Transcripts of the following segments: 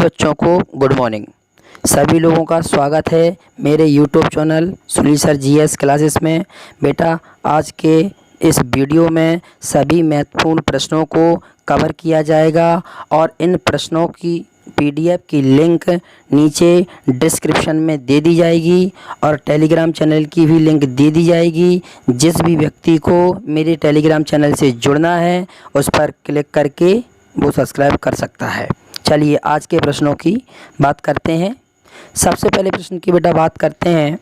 बच्चों को good morning. सभी लोगों का स्वागत है मेरे YouTube channel Sunil sir GS classes में। बेटा आज के इस वीडियो में सभी महत्वपूर्ण प्रश्नों को कवर किया जाएगा और इन प्रश्नों की पीडीएफ की लिंक नीचे डिस्क्रिप्शन में दे दी जाएगी और टेलीग्राम चैनल की भी लिंक दे दी जाएगी। जिस भी व्यक्ति को मेरे टेलीग्राम चैनल से जुड़ना है उस पर क्लिक करके वो सब्सक्राइब कर सकता है। चलिए आज के प्रश्नों की बात करते हैं। सबसे पहले प्रश्न की बेटा बात करते हैं,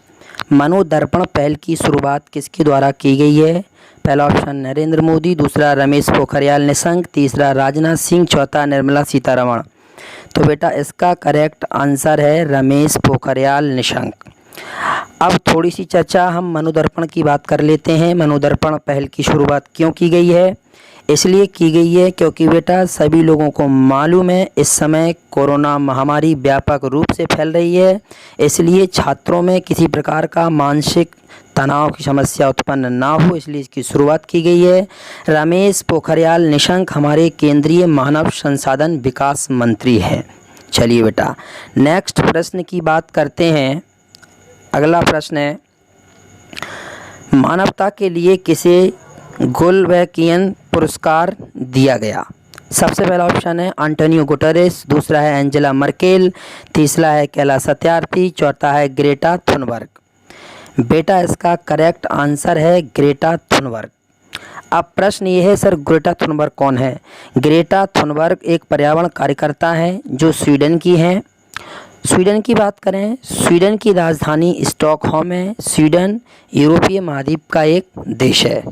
मनोदर्पण पहल की शुरुआत किसके द्वारा की गई है? पहला ऑप्शन नरेंद्र मोदी, दूसरा रमेश पोखरियाल निशंक, तीसरा राजनाथ सिंह, चौथा निर्मला सीतारमण। तो बेटा इसका करेक्ट आंसर है रमेश पोखरियाल निशंक। अब थोड़ी सी चर्चा हम मनोदर्पण की बात कर लेते हैं। मनोदर्पण पहल की शुरुआत क्यों की गई है? इसलिए की गई है क्योंकि बेटा सभी लोगों को मालूम है इस समय कोरोना महामारी व्यापक रूप से फैल रही है, इसलिए छात्रों में किसी प्रकार का मानसिक तनाव की समस्या उत्पन्न ना हो, इसलिए इसकी शुरुआत की गई है। रमेश पोखरियाल निशंक हमारे केंद्रीय मानव संसाधन विकास मंत्री हैं। चलिए बेटा नेक्स्ट प्रश्न की बात करते हैं। अगला प्रश्न है, मानवता के लिए किसे गुलवैकियन पुरस्कार दिया गया? सबसे पहला ऑप्शन है एंटोनियो गुटेरेस, दूसरा है एंजेला मर्केल, तीसरा है कैलाश सत्यार्थी, चौथा है ग्रेटा थुनबर्ग। बेटा इसका करेक्ट आंसर है ग्रेटा थुनबर्ग। अब प्रश्न ये है सर ग्रेटा थुनबर्ग कौन है? ग्रेटा थुनबर्ग एक पर्यावरण कार्यकर्ता हैं जो स्वीडन की हैं। स्वीडन की बात करें, स्वीडन की राजधानी स्टॉकहोम है। स्वीडन यूरोपीय महाद्वीप का एक देश है।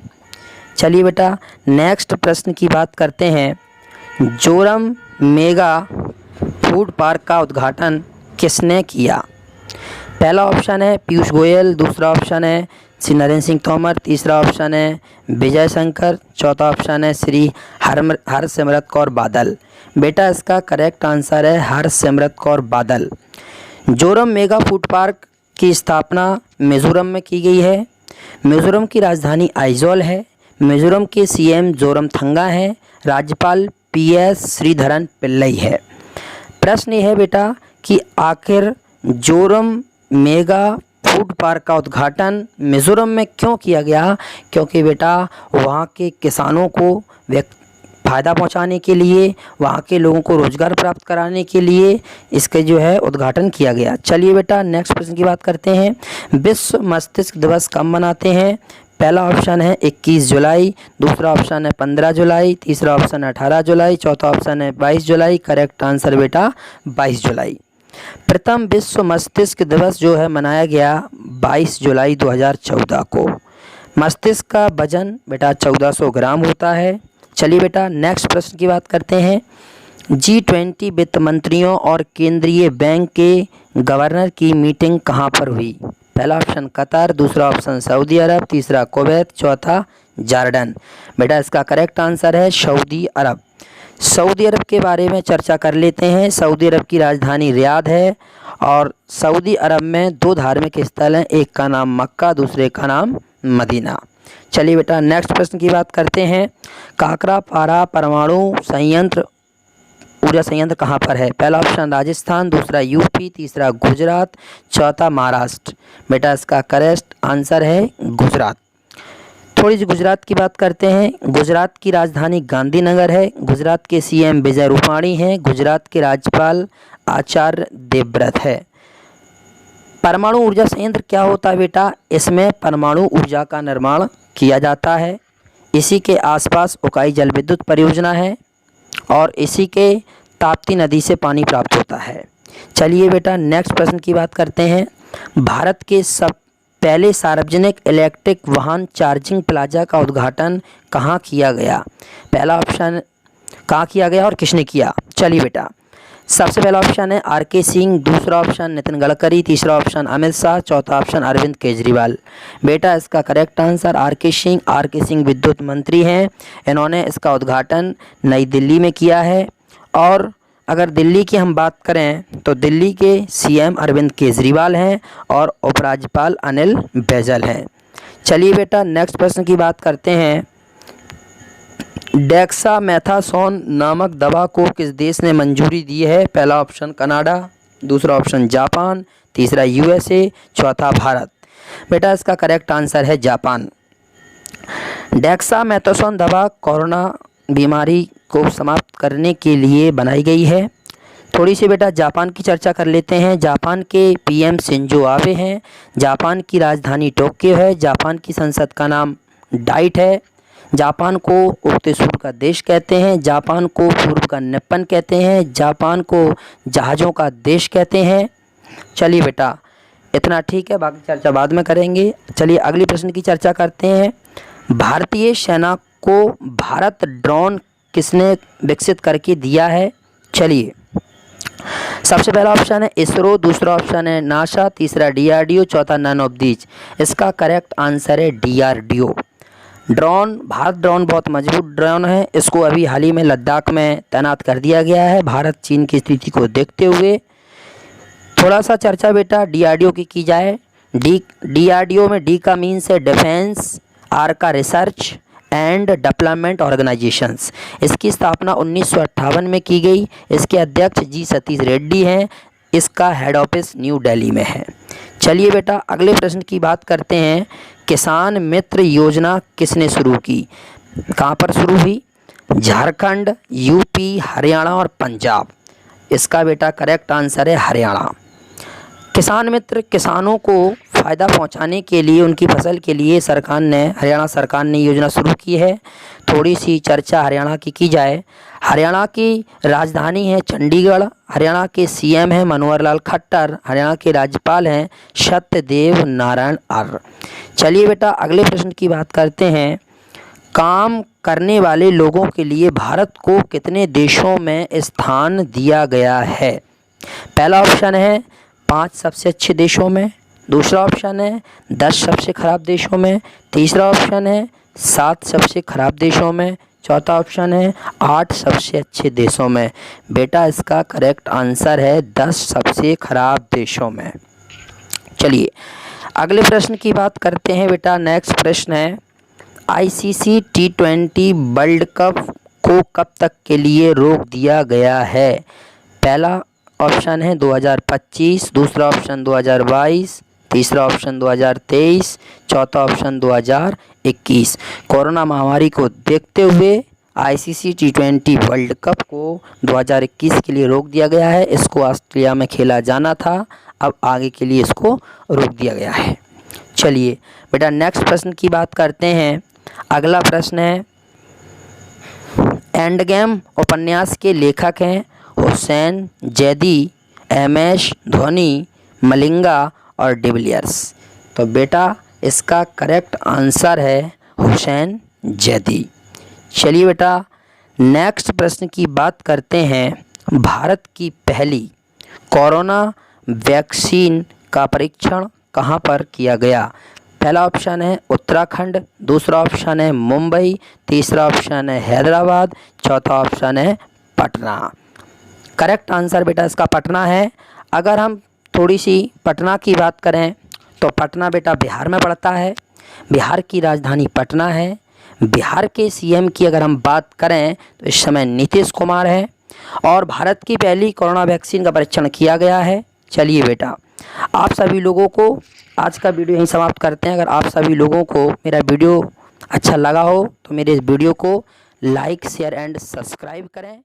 चलिए बेटा नेक्स्ट प्रश्न की बात करते हैं, जोरम मेगा फूड पार्क का उद्घाटन किसने किया? पहला ऑप्शन है पीयूष गोयल, दूसरा ऑप्शन है श्री नरेंद्र सिंह तोमर, तीसरा ऑप्शन है विजय शंकर, चौथा ऑप्शन है श्री हरसिमरत कौर बादल। बेटा इसका करेक्ट आंसर है Harsimrat Kaur Badal. Joram mega food park की स्थापना मिजोरम में की गई है। मिजोरम की राजधानी आइजोल है। मिजोरम के सीएम जोरमथंगा हैं। राज्यपाल पीएस श्रीधरन पिल्लई है। प्रश्न ये है बेटा कि आखिर जोरम मेगा फूड पार्क का उद्घाटन मिजोरम में क्यों किया गया? क्योंकि बेटा वहाँ के किसानों को फ़ायदा पहुँचाने के लिए, वहाँ के लोगों को रोज़गार प्राप्त कराने के लिए इसके जो है उद्घाटन किया गया। चलिए बेटा नेक्स्ट प्रश्न की बात करते हैं, विश्व मस्तिष्क दिवस कब मनाते हैं? पहला ऑप्शन है 21 जुलाई, दूसरा ऑप्शन है 15 जुलाई, तीसरा ऑप्शन है 18 जुलाई, चौथा ऑप्शन है 22 जुलाई। करेक्ट आंसर बेटा 22 जुलाई। प्रथम विश्व मस्तिष्क दिवस जो है मनाया गया 22 जुलाई 2014 को। मस्तिष्क का वजन बेटा 1400 ग्राम होता है। चलिए बेटा नेक्स्ट प्रश्न की बात करते हैं, G20 वित्त मंत्रियों और केंद्रीय बैंक के गवर्नर की मीटिंग कहाँ पर हुई? पहला ऑप्शन कतर, दूसरा ऑप्शन सऊदी अरब, तीसरा कुवैत, चौथा जॉर्डन। बेटा इसका करेक्ट आंसर है सऊदी अरब। सऊदी अरब के बारे में चर्चा कर लेते हैं। सऊदी अरब की राजधानी रियाद है और सऊदी अरब में दो धार्मिक स्थल हैं, एक का नाम मक्का, दूसरे का नाम मदीना। चलिए बेटा नेक्स्ट प्रश्न की बात करते हैं, काकरापारा परमाणु ऊर्जा संयंत्र कहाँ पर है? पहला ऑप्शन राजस्थान, दूसरा यूपी, तीसरा गुजरात, चौथा महाराष्ट्र। बेटा इसका करेक्ट आंसर है गुजरात। थोड़ी सी गुजरात की बात करते हैं। गुजरात की राजधानी गांधीनगर है। गुजरात के सीएम विजय रूपाणी हैं। गुजरात के राज्यपाल आचार्य देवव्रत है। परमाणु ऊर्जा संयंत्र क्या होता है बेटा? इसमें परमाणु ऊर्जा का निर्माण किया जाता है। इसी के आसपास उकाई जल विद्युत परियोजना है और इसी के ताप्ती नदी से पानी प्राप्त होता है। चलिए बेटा नेक्स्ट प्रश्न की बात करते हैं, भारत के सब पहले सार्वजनिक इलेक्ट्रिक वाहन चार्जिंग प्लाजा का उद्घाटन कहाँ किया गया? पहला ऑप्शन कहाँ किया गया और किसने किया? चलिए बेटा सबसे पहला ऑप्शन है आर.के. सिंह, दूसरा ऑप्शन नितिन गडकरी, तीसरा ऑप्शन अमित शाह, चौथा ऑप्शन अरविंद केजरीवाल। बेटा इसका करेक्ट आंसर आर.के. सिंह। आर.के. सिंह विद्युत मंत्री हैं। इन्होंने इसका उद्घाटन नई दिल्ली में किया है। और अगर दिल्ली की हम बात करें तो दिल्ली के सीएम अरविंद केजरीवाल हैं और उपराज्यपाल अनिल बैजल हैं। चलिए बेटा नेक्स्ट प्रश्न की बात करते हैं, डेक्सामेथासोन नामक दवा को किस देश ने मंजूरी दी है? पहला ऑप्शन कनाडा, दूसरा ऑप्शन जापान, तीसरा यूएसए, चौथा भारत। बेटा इसका करेक्ट आंसर है जापान। डेक्सामेथासोन दवा कोरोना बीमारी को समाप्त करने के लिए बनाई गई है। थोड़ी सी बेटा जापान की चर्चा कर लेते हैं। जापान के पीएम शिंजो आबे हैं। जापान की राजधानी टोक्यो है। जापान की संसद का नाम डाइट है। जापान को उगते सूर्य का देश कहते हैं। जापान को पूर्व का निप्पन कहते हैं। जापान को जहाज़ों का देश कहते हैं। चलिए बेटा इतना ठीक है, बाकी चर्चा बाद में करेंगे। चलिए अगली प्रश्न की चर्चा करते हैं। भारतीय सेना को भारत ड्रोन किसने विकसित करके दिया है? चलिए सबसे पहला ऑप्शन है इसरो, दूसरा ऑप्शन है नासा, तीसरा डीआरडीओ, चौथा नन ऑफ दीज। इसका करेक्ट आंसर है डीआरडीओ। ड्रोन, भारत ड्रोन बहुत मजबूत ड्रोन है। इसको अभी हाल ही में लद्दाख में तैनात कर दिया गया है भारत चीन की स्थिति को देखते हुए। थोड़ा सा चर्चा बेटा डीआरडीओ की जाए। डीआरडीओ में डी का मीन्स है डिफेंस, आर का रिसर्च एंड डेवलपमेंट ऑर्गेनाइजेशंस। इसकी स्थापना 1958 में की गई। इसके अध्यक्ष जी सतीश रेड्डी हैं। इसका हेड ऑफिस न्यू दिल्ली में है। चलिए बेटा अगले प्रश्न की बात करते हैं। किसान मित्र योजना किसने शुरू की? कहाँ पर शुरू हुई? झारखंड, यूपी, हरियाणा और पंजाब। इसका बेटा करेक्ट आंसर है हरियाणा। किसान मित्र किसानों को फ़ायदा पहुंचाने के लिए, उनकी फसल के लिए हरियाणा सरकार ने योजना शुरू की है। थोड़ी सी चर्चा हरियाणा की जाए। हरियाणा की राजधानी है चंडीगढ़। हरियाणा के सीएम हैं मनोहर लाल खट्टर। हरियाणा के राज्यपाल हैं सत्यदेव नारायण आर्य। चलिए बेटा अगले प्रश्न की बात करते हैं। काम करने वाले लोगों के लिए भारत को कितने देशों में स्थान दिया गया है? पहला ऑप्शन है 5 सबसे अच्छे देशों में, दूसरा ऑप्शन है 10 सबसे ख़राब देशों में, तीसरा ऑप्शन है 7 सबसे ख़राब देशों में, चौथा ऑप्शन है 8 सबसे अच्छे देशों में। बेटा इसका करेक्ट आंसर है 10 सबसे ख़राब देशों में। चलिए अगले प्रश्न की बात करते हैं बेटा। नेक्स्ट प्रश्न है आईसीसी T20 वर्ल्ड कप को कब तक के लिए रोक दिया गया है? पहला ऑप्शन है 2025, दूसरा ऑप्शन 2022, तीसरा ऑप्शन 2023, चौथा ऑप्शन 2021। कोरोना महामारी को देखते हुए आईसीसी T20 वर्ल्ड कप को 2021 के लिए रोक दिया गया है। इसको ऑस्ट्रेलिया में खेला जाना था, अब आगे के लिए इसको रोक दिया गया है। चलिए बेटा नेक्स्ट प्रश्न की बात करते हैं। अगला प्रश्न है एंड गेम उपन्यास के लेखक हैं हुसैन जैदी, एमएस धोनी, मलिंगा और डिविलियर्स। तो बेटा इसका करेक्ट आंसर है हुसैन जैदी। चलिए बेटा नेक्स्ट प्रश्न की बात करते हैं। भारत की पहली कोरोना वैक्सीन का परीक्षण कहाँ पर किया गया? पहला ऑप्शन है उत्तराखंड, दूसरा ऑप्शन है मुंबई, तीसरा ऑप्शन है हैदराबाद, चौथा ऑप्शन है पटना। करेक्ट आंसर बेटा इसका पटना है। अगर हम थोड़ी सी पटना की बात करें तो पटना बेटा बिहार में पड़ता है। बिहार की राजधानी पटना है। बिहार के सीएम की अगर हम बात करें तो इस समय नीतीश कुमार है और भारत की पहली कोरोना वैक्सीन का परीक्षण किया गया है। चलिए बेटा आप सभी लोगों को आज का वीडियो यहीं समाप्त करते हैं। अगर आप सभी लोगों को मेरा वीडियो अच्छा लगा हो तो मेरे इस वीडियो को लाइक, शेयर एंड सब्सक्राइब करें।